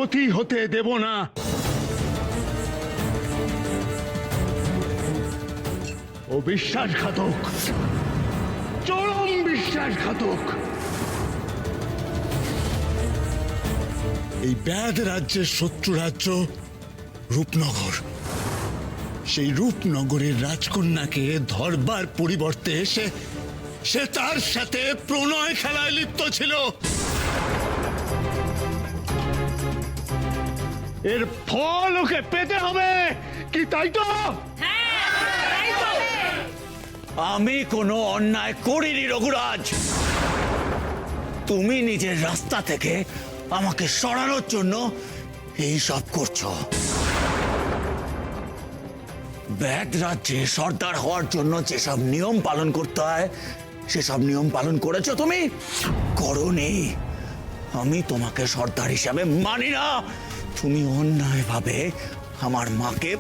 ক্ষতি হতে দেব না। ও বিশ্বাসঘাতক, চরম বিশ্বাসঘাতক। এই ব্যাধ রাজ্যের শত্রু রাজ্য রূপনগর, সেই রূপনগরের রাজকন্যাকে ধরবার পরিবর্তে সে তার সাথে প্রণয় খেলায় লিপ্ত ছিল। এর ফল ওকে পেতে হবে, কি তাই তো? আমি কোনো অন্যায় করিনি রঘুরাজ। তুমি নিজের রাস্তা থেকে আমাকে সরানোর জন্য এই সব করছো। ব্যাধ রাজ্যে সর্দার হওয়ার জন্য যেসব নিয়ম পালন করতে হয় সেসব নিয়ম পালন করেছো তুমি? করোনি। আমি তোমাকে সর্দার হিসাবে মানি না। তুমি অন্যায়ভাবে আমার মাকে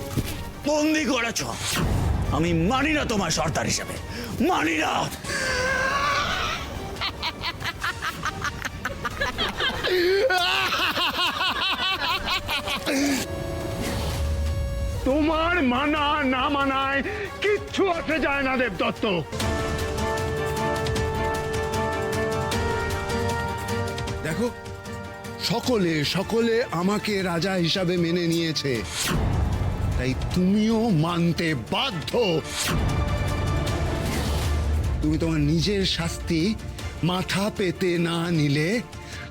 বন্দি করেছো। আমি মানি না তোমার সর্দার হিসাবে, মানি না। তোমার মানা না মানায় কিচ্ছু আসে যায় না দেবদত্ত। দেখো, সকলে আমাকে রাজা হিসাবে মেনে নিয়েছে, তাই তুমিও মানতে বাধ্য। তুমি তোমার নিজের শাস্তি মাথা পেতে না নিলে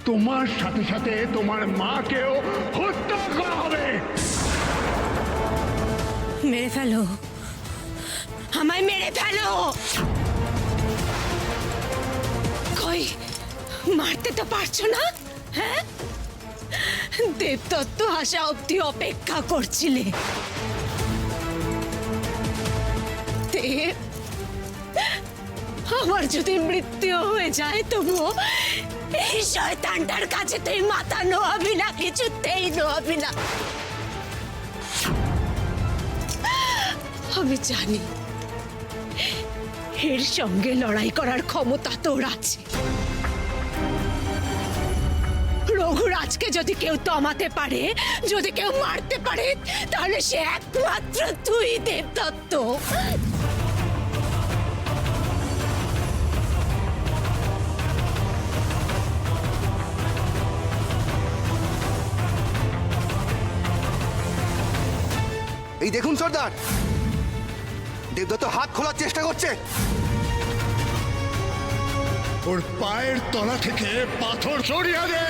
তোমার সাথে সাথে তোমার মাকেও হত্যা করা হবে। মেরে ফেলো, আমায় মেরে ফেলো। কই, মারতে তো পারছো না? হ্যাঁ, দেবদত্ত আসা অব্দি অপেক্ষা করছিলে। দেব, আমার যদি মৃত্যু হয়ে যায় তবুও এই শয়তানটার কাছে তুই মাথা নোয়াবি না, কিছুতেই নোয়াবি না। আমি জানি এর সঙ্গে লড়াই করার ক্ষমতা তোর আছে। রঘুরাজকে যদি কেউ দমাতে পারে, যদি কেউ মারতে পারে, তাহলে সে একমাত্র তুই দেবদত্ত। এই দেখুন সর্দার, দেবদত্ত হাত খোলার চেষ্টা করছে। ওর পায়ের তলা থেকে পাথর সরিয়ে দে।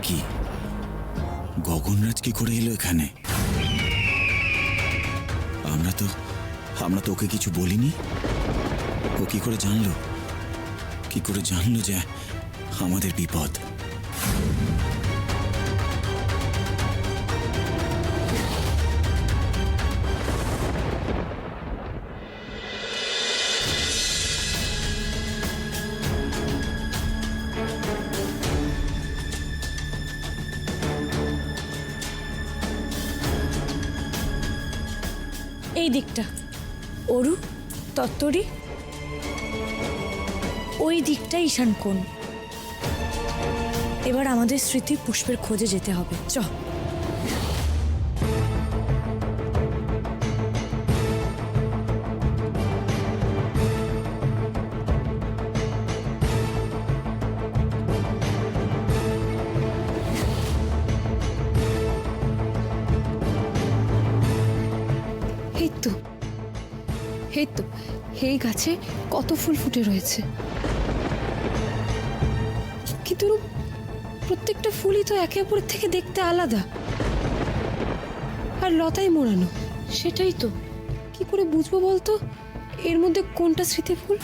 কি গগনরাজ কি করে এলো এখানে? আমরা তো ওকে কিছু বলিনি। ও কি করে জানলো যে আমাদের বিপদ? এই দিকটা অরু, তত্তরি, ওই দিকটা ঈশান কোণ। এবার আমাদের স্মৃতি পুষ্পের খোঁজে যেতে হবে। চ। এই গাছে কত ফুল ফুটে রয়েছে, কিন্তু প্রত্যেকটা ফুলই তো একে অপরের থেকে দেখতে আলাদা, আর লতায় মোড়ানো। সেটাই তো, কি করে বুঝবো বলতো এর মধ্যে কোনটা স্মৃতি ফুল?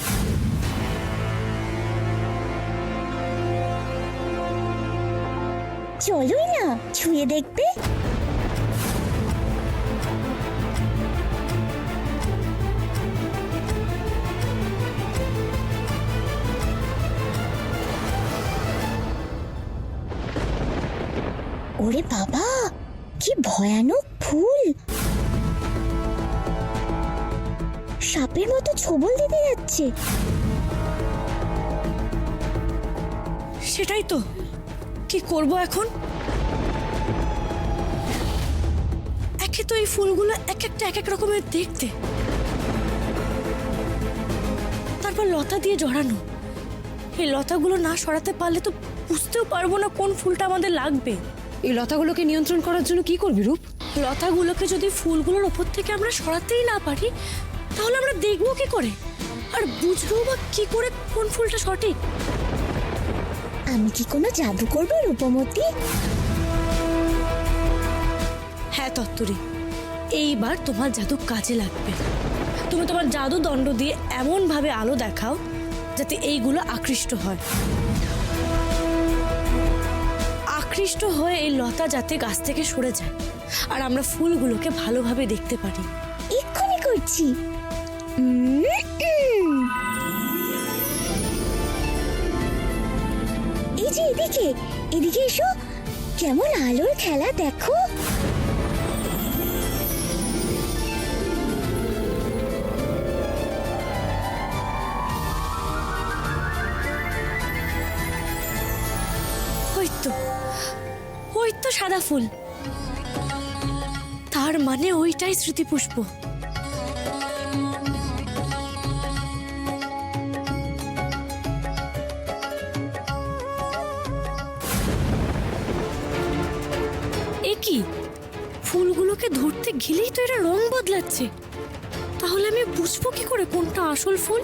চলোই না, ছুঁয়ে দেখবে। ওরে বাবা, কি ভয়ানক ফুল! সাপের মতো ছোবল দিতে যাচ্ছে। সেটাই তো, কি করব এখন? একে তো এই ফুলগুলো এক একটা এক এক রকমের দেখতে, তারপর লতা দিয়ে জড়ানো। এই লতাগুলো না সরাতে পারলে তো বুঝতেও পারবো না কোন ফুলটা আমাদের লাগবে। এই লতাগুলোকে নিয়ন্ত্রণ করার জন্য কি করবি রূপ? লতাগুলোকে যদি ফুলগুলোর ওপর থেকে আমরা সরাতেই না পারি, তাহলে আমরা দেখবো কি করে আর বুঝবো বা কি করে কোন ফুলটা সঠিক? আমি কি কোনো জাদু করবো রূপমতি? হ্যাঁ তত্ত্বরি, এইবার তোমার জাদু কাজে লাগবে। তুমি তোমার জাদু দণ্ড দিয়ে এমন ভাবে আলো দেখাও যাতে এইগুলো আকৃষ্ট হয়, আকৃষ্ট হয়ে এই লতা যাতে গাছ থেকে সরে যায় আর আমরা ফুলগুলোকে ভালোভাবে দেখতে পারি। এক্ষুনি করছি। এই যে এদিকে, এদিকে এসো, কেমন আলোর খেলা দেখো। ওই তো সাদা ফুল, তার মানে ওইটাই স্মৃতিপুষ্প। এ কি, ফুলগুলোকে ধরতে গেলেই তো এরা রং বদলাচ্ছে, তাহলে আমি বুঝবো কি করে কোনটা আসল ফুল?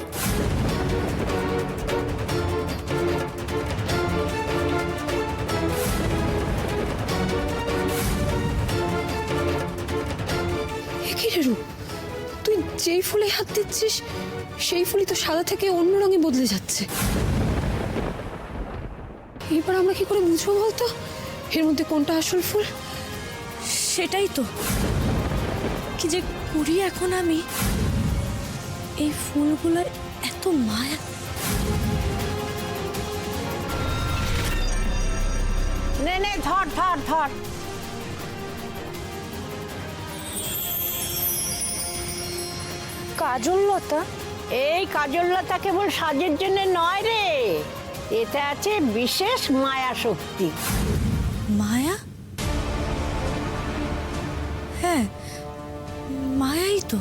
তুই যেই ফুলে হাত দিচ্ছিস সেই ফুলই তো সাদা থেকে অন্য রঙে বদলে যাচ্ছে। এবার আমরা কি করে বুঝবো বলতো এর মধ্যে কোনটা আসল ফুল? সেটাই তো, কি যে করি এখন আমি। এই ফুলগুলোর এত মায়া। নে নে, ধর ধর ধর। কাজল লতা? এই কাজললতা কেবল সাজের জন্য নয় রে, এতে আছে বিশেষ মায়া শক্তি। মায়া? হ্যাঁ, মায়াই তো।